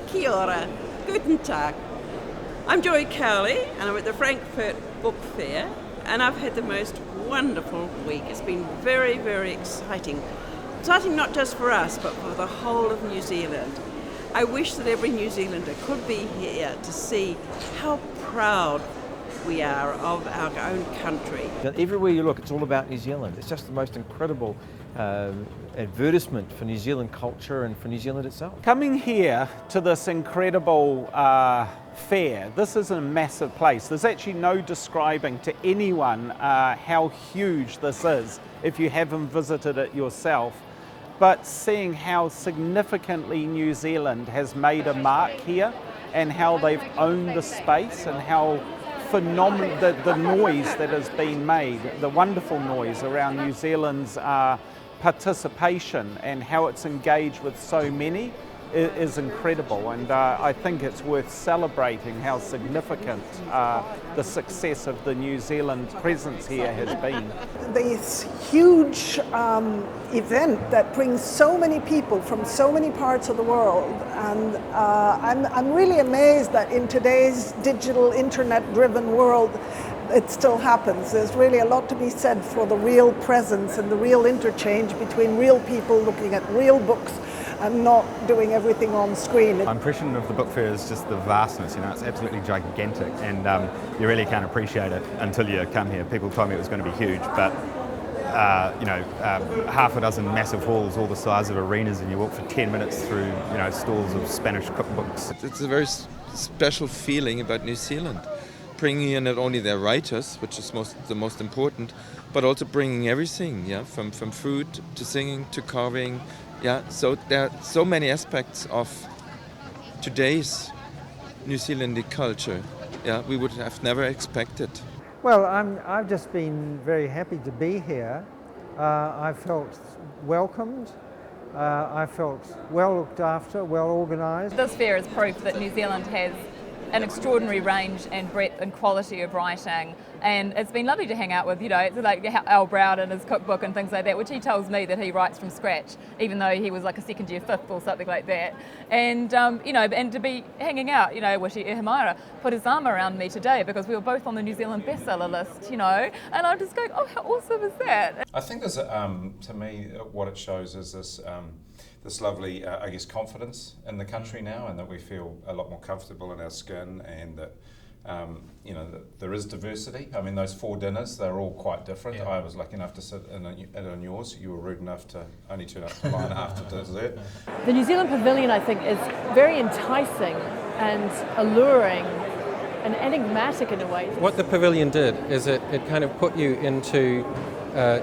Kia ora, guten Tag. I'm Joy Cowley and I'm at the Frankfurt Book Fair and I've had the most wonderful week. It's been very, very exciting. Exciting not just for us but for the whole of New Zealand. I wish that every New Zealander could be here to see how proud we are of our own country. Everywhere you look, it's all about New Zealand. It's just the most incredible advertisement for New Zealand culture and for New Zealand itself. Coming here to this incredible fair, this is a massive place. There's actually no describing to anyone how huge this is if you haven't visited it yourself. But seeing how significantly New Zealand has made a mark here and how they've owned the space and how phenomenal the noise that has been made, the wonderful noise around New Zealand's participation and how it's engaged with so many is incredible, and I think it's worth celebrating how significant the success of the New Zealand presence here has been. This huge event that brings so many people from so many parts of the world, and I'm really amazed that in today's digital internet-driven world it still happens. There's really a lot to be said for the real presence and the real interchange between real people looking at real books and not doing everything on screen. My impression of the book fair is just the vastness, it's absolutely gigantic, and you really can't appreciate it until you come here. People told me it was going to be huge, but half a dozen massive halls, all the size of arenas, and you walk for 10 minutes through stalls of Spanish cookbooks. It's a very special feeling about New Zealand, bringing in not only their writers, which is the most important, but also bringing everything, from food to singing to carving. So there are so many aspects of today's New Zealand culture. We would have never expected. Well, I've just been very happy to be here. I felt welcomed. I felt well looked after, well organised. This fair is proof that New Zealand has an extraordinary range and breadth and quality of writing, and it's been lovely to hang out with, it's like Al Brown and his cookbook and things like that, which he tells me that he writes from scratch, even though he was like a second year fifth or something like that. And and to be hanging out, Wishi Ihimara put his arm around me today because we were both on the New Zealand bestseller list, and I'm just going, oh, how awesome is that? I think there's to me what it shows is this lovely, confidence in the country now, and that we feel a lot more comfortable in our skin, and that that there is diversity. I mean, those 4 dinners, they're all quite different. Yeah. I was lucky enough to sit in on yours. You were rude enough to only turn up to line after dessert. The New Zealand Pavilion, I think, is very enticing and alluring and enigmatic in a way. What the pavilion did is it kind of put you into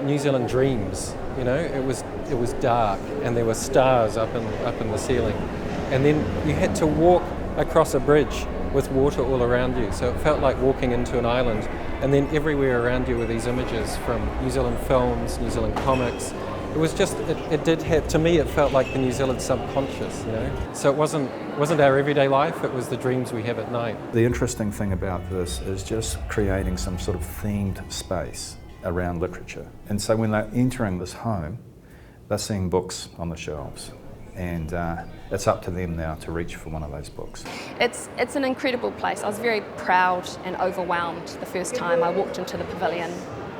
New Zealand dreams. It was dark and there were stars up in the ceiling, and then you had to walk across a bridge with water all around you, so it felt like walking into an island, and then everywhere around you were these images from New Zealand films, New Zealand comics. It was just, it did have, to me it felt like the New Zealand subconscious, So it wasn't our everyday life, it was the dreams we have at night. The interesting thing about this is just creating some sort of themed space around literature. And so when they're entering this home, they're seeing books on the shelves, and it's up to them now to reach for one of those books. It's an incredible place. I was very proud and overwhelmed the first time I walked into the pavilion.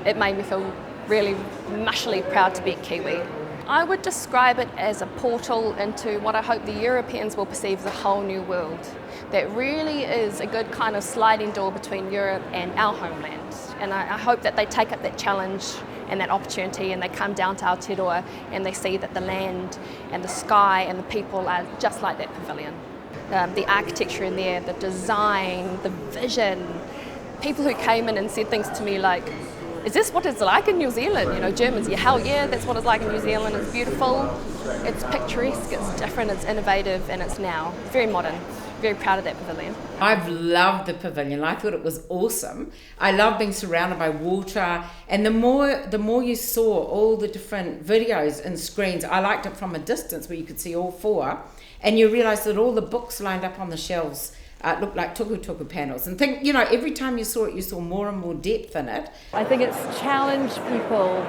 It made me feel really mushily proud to be Kiwi. I would describe it as a portal into what I hope the Europeans will perceive as a whole new world. That really is a good kind of sliding door between Europe and our homeland. And I hope that they take up that challenge and that opportunity, and they come down to Aotearoa and they see that the land and the sky and the people are just like that pavilion. The architecture in there, the design, the vision. People who came in and said things to me like, is this what it's like in New Zealand? Germans, hell yeah, that's what it's like in New Zealand. It's beautiful, it's picturesque, it's different, it's innovative, and it's now very modern. Very proud of that pavilion. I've loved the pavilion. I thought it was awesome. I love being surrounded by water, and the more you saw all the different videos and screens. I liked it from a distance where you could see all 4, and you realise that all the books lined up on the shelves looked like tuku panels. And every time you saw it, you saw more and more depth in it. I think it's challenged people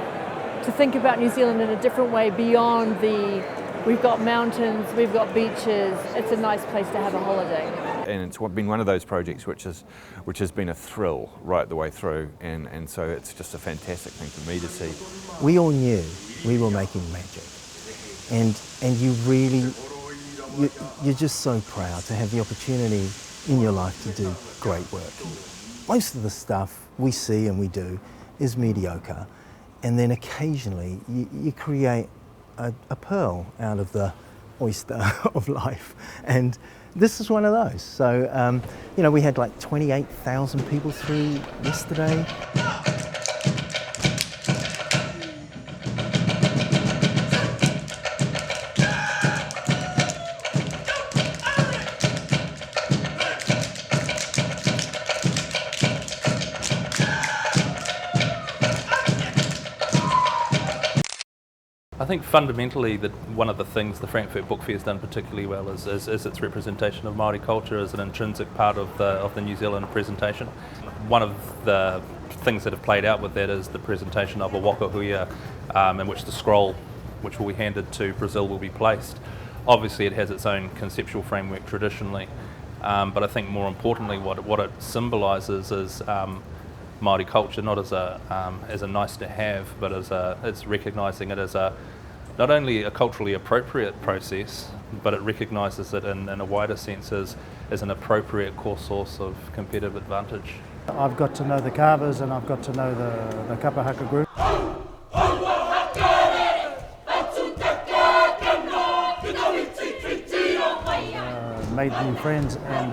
to think about New Zealand in a different way beyond the We've got mountains, we've got beaches. It's a nice place to have a holiday. And it's been one of those projects which has been a thrill right the way through, and so it's just a fantastic thing for me to see. We all knew we were making magic, and you really, you're just so proud to have the opportunity in your life to do great work. Most of the stuff we see and we do is mediocre, and then occasionally you create a pearl out of the oyster of life, and this is one of those. So, you know, we had like 28,000 people through yesterday. I think fundamentally that one of the things the Frankfurt Book Fair has done particularly well is its representation of Māori culture as an intrinsic part of the New Zealand presentation. One of the things that have played out with that is the presentation of a waka huia, in which the scroll which will be handed to Brazil will be placed. Obviously it has its own conceptual framework traditionally, but I think more importantly what it symbolises is Māori culture, not as a nice to have, but it's recognising it as not only a culturally appropriate process, but it recognises it in a wider sense as an appropriate core source of competitive advantage. I've got to know the carvers and I've got to know the kapahaka group. Made new friends, and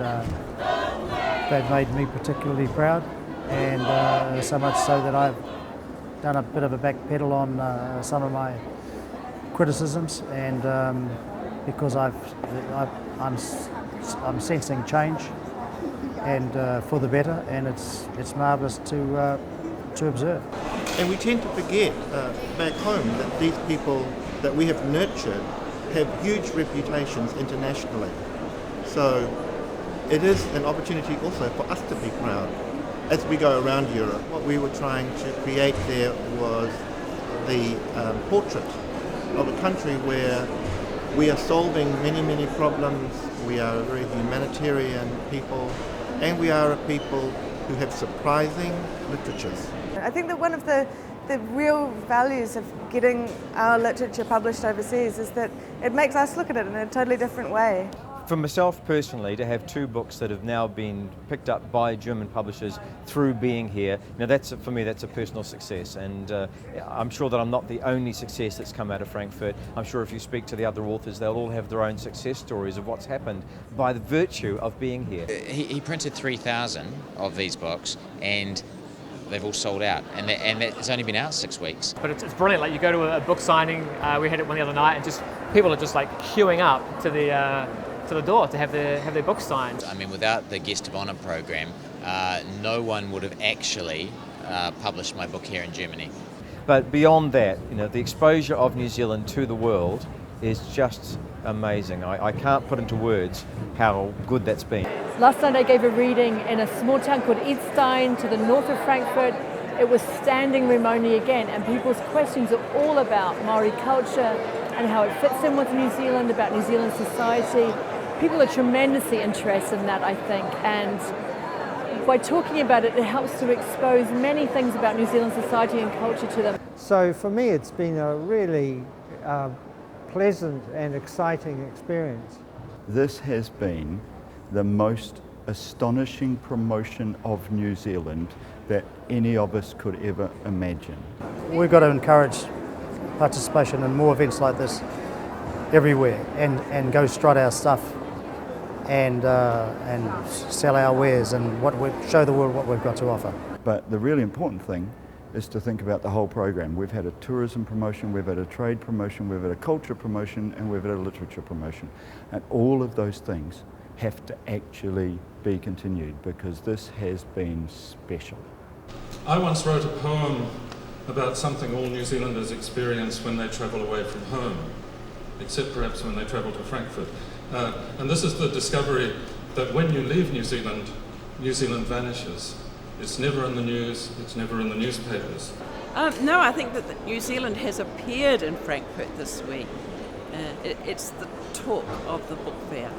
they've made me particularly proud, and so much so that I've done a bit of a backpedal on some of my criticisms, and because I'm sensing change, and for the better, and it's marvellous to observe. And we tend to forget back home that these people that we have nurtured have huge reputations internationally. So it is an opportunity also for us to be proud. As we go around Europe, what we were trying to create there was the portrait of a country where we are solving many, many problems. We are a very humanitarian people, and we are a people who have surprising literatures. I think that one of the real values of getting our literature published overseas is that it makes us look at it in a totally different way. For myself personally, to have two books that have now been picked up by German publishers through being here, for me that's a personal success, and I'm sure that I'm not the only success that's come out of Frankfurt. I'm sure if you speak to the other authors, they'll all have their own success stories of what's happened by the virtue of being here. He printed 3,000 of these books, and they've all sold out, and it's only been out 6 weeks. But it's brilliant. Like, you go to a book signing, we had it one the other night, and just people are just like queuing up to the door to have their books signed. I mean, without the Guest of Honour program, no one would have actually published my book here in Germany. But beyond that, the exposure of New Zealand to the world is just amazing. I can't put into words how good that's been. Last night I gave a reading in a small town called Idstein to the north of Frankfurt. It was standing room only again, and people's questions are all about Maori culture and how it fits in with New Zealand, about New Zealand society. People are tremendously interested in that, I think, and by talking about it, it helps to expose many things about New Zealand society and culture to them. So for me, it's been a really pleasant and exciting experience. This has been the most astonishing promotion of New Zealand that any of us could ever imagine. We've got to encourage participation in more events like this everywhere, and go strut our stuff and sell our wares and show the world what we've got to offer. But the really important thing is to think about the whole program. We've had a tourism promotion, we've had a trade promotion, we've had a culture promotion, and we've had a literature promotion. And all of those things have to actually be continued, because this has been special. I once wrote a poem about something all New Zealanders experience when they travel away from home, except perhaps when they travel to Frankfurt. And this is the discovery that when you leave New Zealand, New Zealand vanishes. It's never in the news, it's never in the newspapers. No, I think that New Zealand has appeared in Frankfurt this week. It's the talk of the book fair.